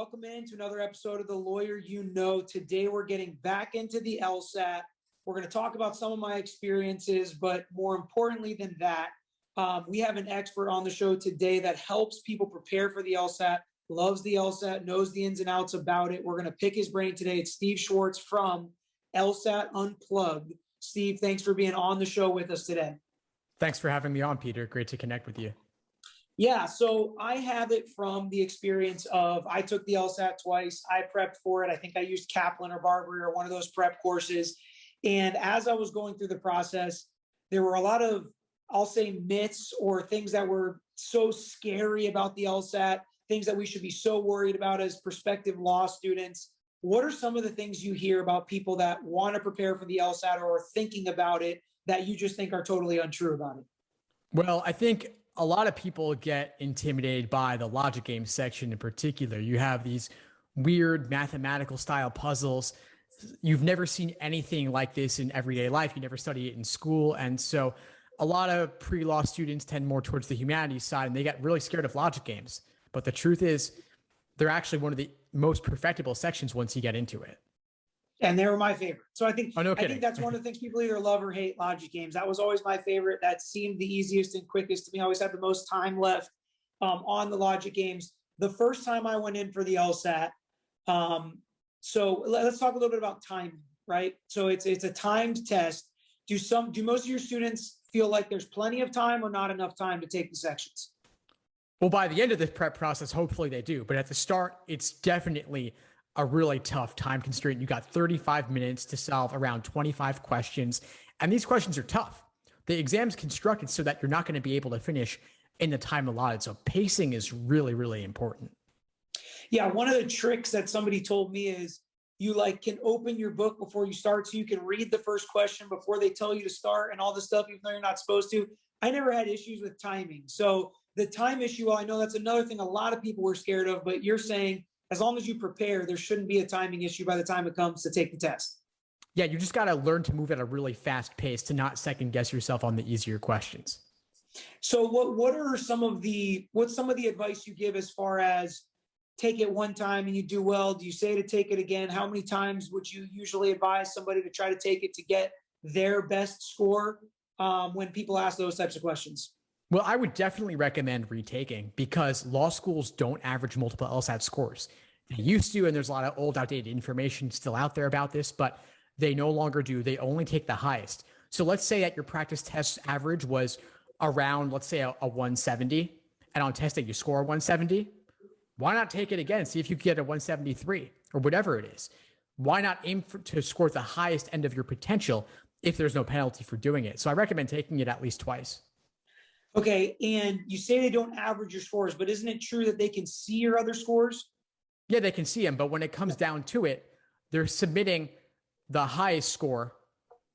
welcome into another episode of The Lawyer You Know. Today we're getting back into the LSAT. We're going to talk about some of my experiences, but more importantly than that, we have an expert on the show today that helps people prepare for the LSAT, loves the LSAT, knows the ins and outs about it. We're going to pick his brain today. It's Steve Schwartz from LSAT Unplugged. Steve, thanks for being on the show with us today. Thanks for having me on, Peter. Great to connect with you. Yeah, so I have it from the experience of I took the LSAT twice. I prepped for it. I think I used Kaplan or Barbary or one of those prep courses. And as I was going through the process, there were a lot of, I'll say, myths or things that were so scary about the LSAT, things that we should be so worried about as prospective law students. What are some of the things you hear about people that want to prepare for the LSAT or are thinking about it that you just think are totally untrue about it? Well, I think a lot of people get intimidated by the logic game section in particular. You have these weird mathematical style puzzles. You've never seen anything like this in everyday life. You never study it in school. And so a lot of pre-law students tend more towards the humanities side and they get really scared of logic games. But the truth is they're actually one of the most perfectible sections once you get into it. And they were my favorite. So I think no I think that's one of the things people either love or hate logic games. That was always my favorite. That seemed the easiest and quickest to me. I always had the most time left on the logic games. The first time I went in for the LSAT, so let's talk a little bit about timing, right? So it's a timed test. Do most of your students feel like there's plenty of time or not enough time to take the sections? Well, by the end of the prep process, hopefully they do. But at the start, it's definitely a really tough time constraint. You got 35 minutes to solve around 25 questions. And these questions are tough. The exam's constructed so that you're not going to be able to finish in the time allotted. So pacing is really, really important. Yeah. One of the tricks that somebody told me is you can open your book before you start so you can read the first question before they tell you to start and all this stuff, even though you're not supposed to. I never had issues with timing. So the time issue, well, I know that's another thing a lot of people were scared of, but you're saying as long as you prepare, there shouldn't be a timing issue by the time it comes to take the test. Yeah, you just got to learn to move at a really fast pace to not second guess yourself on the easier questions. So what's some of the advice you give as far as take it one time and you do well? Do you say to take it again? How many times would you usually advise somebody to try to take it to get their best score when people ask those types of questions? Well, I would definitely recommend retaking because law schools don't average multiple LSAT scores. They used to, and there's a lot of old, outdated information still out there about this, but they no longer do. They only take the highest. So let's say that your practice test average was around, let's say a 170, and on test day you score a 170. Why not take it again? See if you can get a 173 or whatever it is. Why not aim to score at the highest end of your potential if there's no penalty for doing it? So I recommend taking it at least twice. Okay, and you say they don't average your scores, but isn't it true that they can see your other scores? Yeah, they can see them, but when it comes down to it, they're submitting the highest score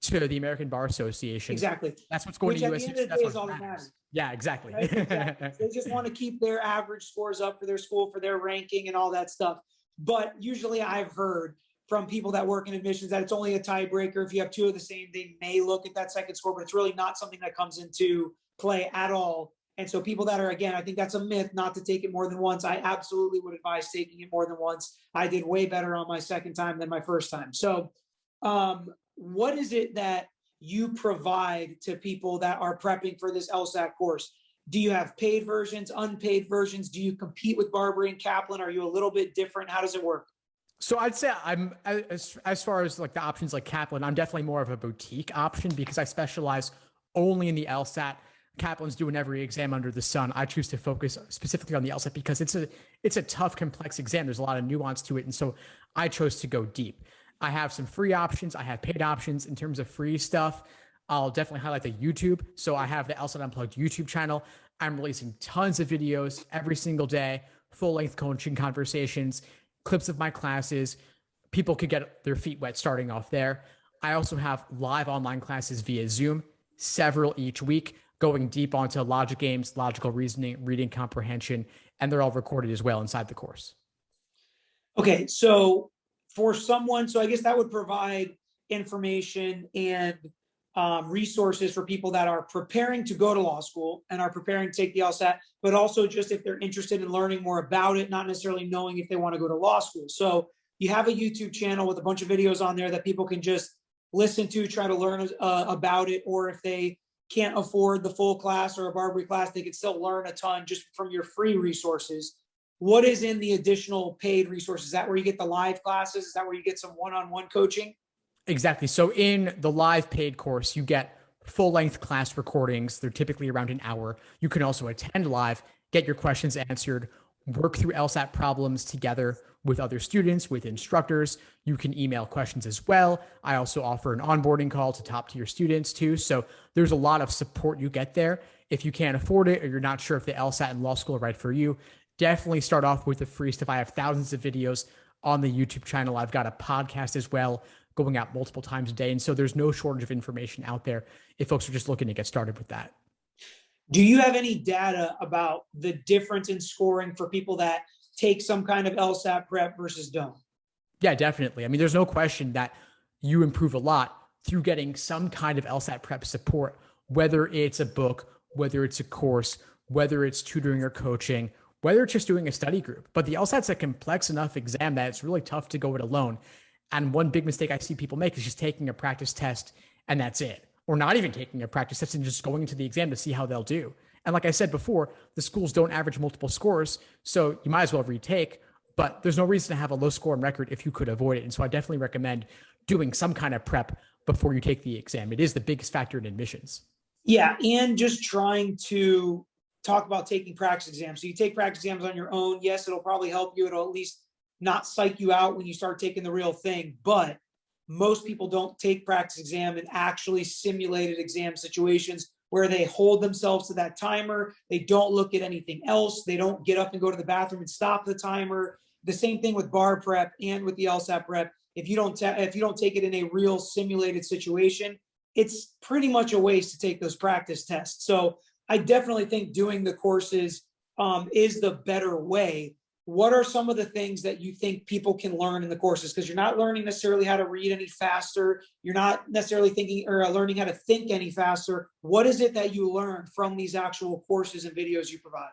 to the American Bar Association. Exactly. That's what's going to US. That's what all that matters. Yeah, exactly. Right? Exactly. They just want to keep their average scores up for their school, for their ranking and all that stuff. But usually I've heard from people that work in admissions that it's only a tiebreaker. If you have two of the same, they may look at that second score, but it's really not something that comes into play at all. And so people that are, again, I think that's a myth not to take it more than once. I absolutely would advise taking it more than once. I did way better on my second time than my first time. So what is it that you provide to people that are prepping for this LSAT course? Do you have paid versions, unpaid versions? Do you compete with Barbary and Kaplan? Are you a little bit different? How does it work? So I'd say I'm as far as like the options like Kaplan, I'm definitely more of a boutique option because I specialize only in the LSAT. Kaplan's doing every exam under the sun. I choose to focus specifically on the LSAT because it's a tough, complex exam. There's a lot of nuance to it. And so I chose to go deep. I have some free options. I have paid options. In terms of free stuff, I'll definitely highlight the YouTube. So I have the LSAT Unplugged YouTube channel. I'm releasing tons of videos every single day, full-length coaching conversations, clips of my classes. People could get their feet wet starting off there. I also have live online classes via Zoom, several each week, going deep onto logic games, logical reasoning, reading comprehension, and they're all recorded as well inside the course. Okay, so for someone, so I guess that would provide information and resources for people that are preparing to go to law school and are preparing to take the LSAT, but also just if they're interested in learning more about it, not necessarily knowing if they want to go to law school. So you have a YouTube channel with a bunch of videos on there that people can just listen to, try to learn about it, or if they can't afford the full class or a Barbary class, they can still learn a ton just from your free resources. What is in the additional paid resources? Is that where you get the live classes? Is that where you get some one-on-one coaching? Exactly. So in the live paid course, you get full length class recordings. They're typically around an hour. You can also attend live, get your questions answered, work through LSAT problems together with other students, with instructors. You can email questions as well. I also offer an onboarding call to top tier students too. So there's a lot of support you get there. If you can't afford it or you're not sure if the LSAT and law school are right for you, definitely start off with the free stuff. I have thousands of videos on the YouTube channel. I've got a podcast as well going out multiple times a day. And so there's no shortage of information out there if folks are just looking to get started with that. Do you have any data about the difference in scoring for people that take some kind of LSAT prep versus don't? Yeah, definitely. I mean, there's no question that you improve a lot through getting some kind of LSAT prep support, whether it's a book, whether it's a course, whether it's tutoring or coaching, whether it's just doing a study group. But the LSAT's a complex enough exam that it's really tough to go it alone. And one big mistake I see people make is just taking a practice test and that's it. Or not even taking a practice test and just going into the exam to see how they'll do. And like I said before, the schools don't average multiple scores, so you might as well retake, but there's no reason to have a low score on record if you could avoid it. And so I definitely recommend doing some kind of prep before you take the exam. It is the biggest factor in admissions. Yeah, and just trying to talk about taking practice exams. So you take practice exams on your own. Yes, it'll probably help you. It'll at least not psych you out when you start taking the real thing, but most people don't take practice exam in actually simulated exam situations where they hold themselves to that timer. They don't look at anything else. They don't get up and go to the bathroom and stop the timer. The same thing with bar prep and with the LSAT prep. If you don't take it in a real simulated situation, it's pretty much a waste to take those practice tests. So I definitely think doing the courses is the better way. What are some of the things that you think people can learn in the courses? Because you're not learning necessarily how to read any faster. You're not necessarily thinking or learning how to think any faster. What is it that you learn from these actual courses and videos you provide?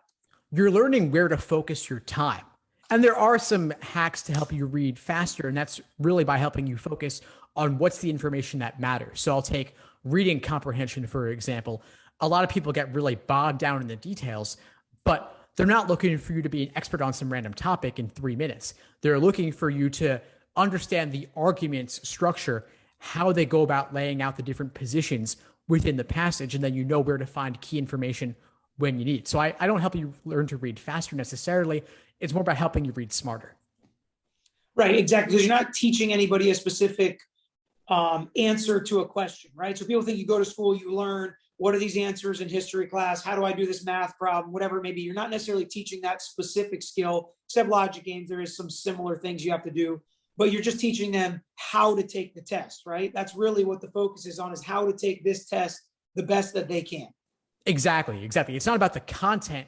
You're learning where to focus your time. And there are some hacks to help you read faster. And that's really by helping you focus on what's the information that matters. So I'll take reading comprehension, for example. A lot of people get really bogged down in the details, but they're not looking for you to be an expert on some random topic in 3 minutes. They're looking for you to understand the argument's structure, how they go about laying out the different positions within the passage, and then you know where to find key information when you need. So I don't help you learn to read faster necessarily. It's more about helping you read smarter. Right, exactly. Because you're not teaching anybody a specific answer to a question, right? So people think you go to school, you learn, what are these answers in history class? How do I do this math problem? Whatever it may be. You're not necessarily teaching that specific skill, except logic games. There is some similar things you have to do, but you're just teaching them how to take the test, right? That's really what the focus is on, is how to take this test the best that they can. Exactly. It's not about the content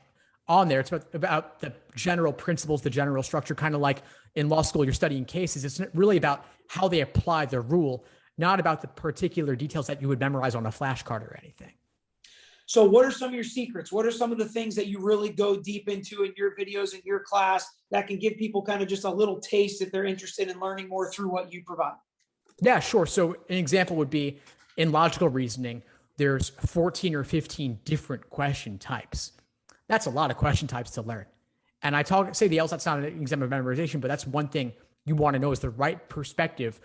on there. It's about the general principles, the general structure, kind of like in law school, you're studying cases. It's really about how they apply the rule, not about the particular details that you would memorize on a flashcard or anything. So what are some of your secrets? What are some of the things that you really go deep into in your videos in your class that can give people kind of just a little taste if they're interested in learning more through what you provide? Yeah, sure. So an example would be in logical reasoning, there's 14 or 15 different question types. That's a lot of question types to learn. And say the LSAT's not an exam of memorization, but that's one thing you want to know is the right perspective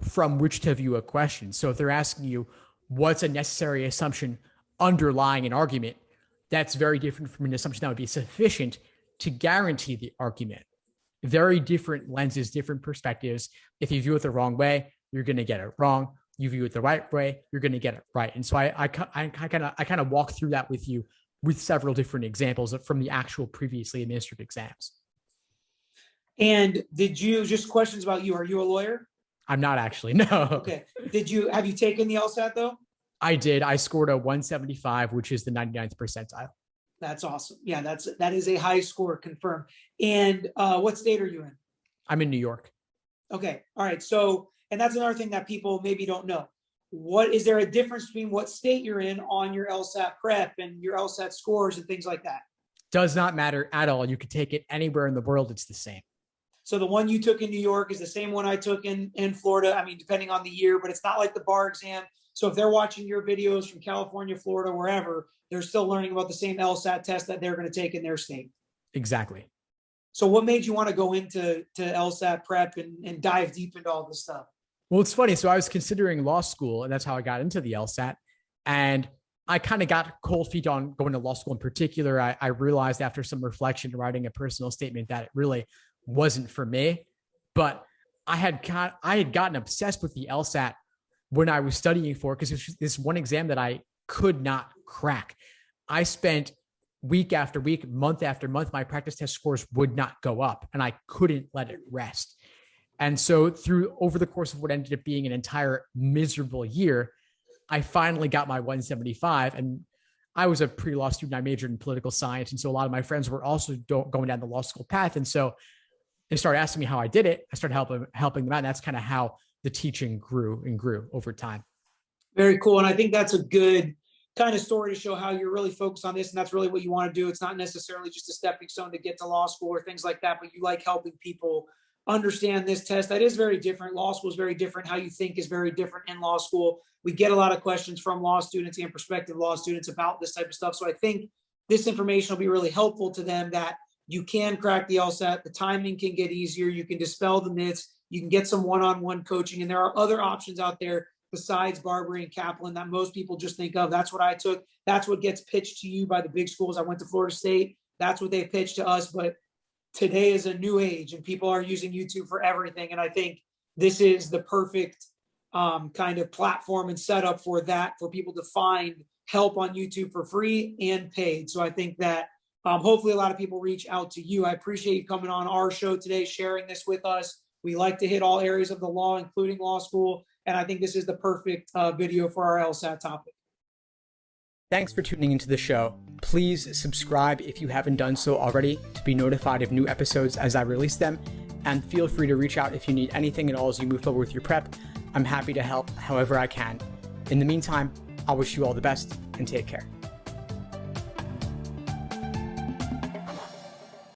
from which to view a question. So if they're asking you, what's a necessary assumption underlying an argument, that's very different from an assumption that would be sufficient to guarantee the argument. Very different lenses, different perspectives. If you view it the wrong way, you're going to get it wrong. You view it the right way, you're going to get it right. And so I kind of walk through that with you with several different examples from the actual previously administered exams. And just questions about you? Are you a lawyer? I'm not actually, no. Okay. Have you taken the LSAT though? I did. I scored a 175, which is the 99th percentile. That's awesome. Yeah, that is a high score, confirmed. And what state are you in? I'm in New York. Okay. All right. So, and that's another thing that people maybe don't know. what is there a difference between what state you're in on your LSAT prep and your LSAT scores and things like that? Does not matter at all. You could take it anywhere in the world. It's the same. So the one you took in New York is the same one I took in Florida. I mean, depending on the year, but it's not like the bar exam. So if they're watching your videos from California, Florida, wherever, they're still learning about the same LSAT test that they're going to take in their state. Exactly. So what made you want to go into LSAT prep and dive deep into all this stuff? Well, it's funny. So I was considering law school, and that's how I got into the LSAT. And I kind of got cold feet on going to law school in particular. I realized after some reflection, writing a personal statement, that it really wasn't for me. But I had gotten obsessed with the LSAT when I was studying for it, because it was this one exam that I could not crack. I spent week after week, month after month, my practice test scores would not go up, and I couldn't let it rest. And so over the course of what ended up being an entire miserable year, I finally got my 175. And I was a pre-law student. I majored in political science. And so a lot of my friends were also going down the law school path. And so they started asking me how I did it. I started helping them out. And that's kind of how the teaching grew over time. Very cool. And I think that's a good kind of story to show how you're really focused on this. And that's really what you want to do. It's not necessarily just a stepping stone to get to law school or things like that, but you like helping people understand this test. That is very different. Law school is very different. How you think is very different in law school. We get a lot of questions from law students and prospective law students about this type of stuff. So I think this information will be really helpful to them, that you can crack the LSAT. The timing can get easier. You can dispel the myths. You can get some one-on-one coaching. And there are other options out there besides Barbary and Kaplan that most people just think of. That's what I took. That's what gets pitched to you by the big schools. I went to Florida State. That's what they pitched to us. But today is a new age and people are using YouTube for everything. And I think this is the perfect kind of platform and setup for that, for people to find help on YouTube for free and paid. So I think that hopefully a lot of people reach out to you. I appreciate you coming on our show today, sharing this with us. We like to hit all areas of the law, including law school. And I think this is the perfect video for our LSAT topic. Thanks for tuning into the show. Please subscribe if you haven't done so already to be notified of new episodes as I release them. And feel free to reach out if you need anything at all as you move forward with your prep. I'm happy to help however I can. In the meantime, I'll wish you all the best and take care.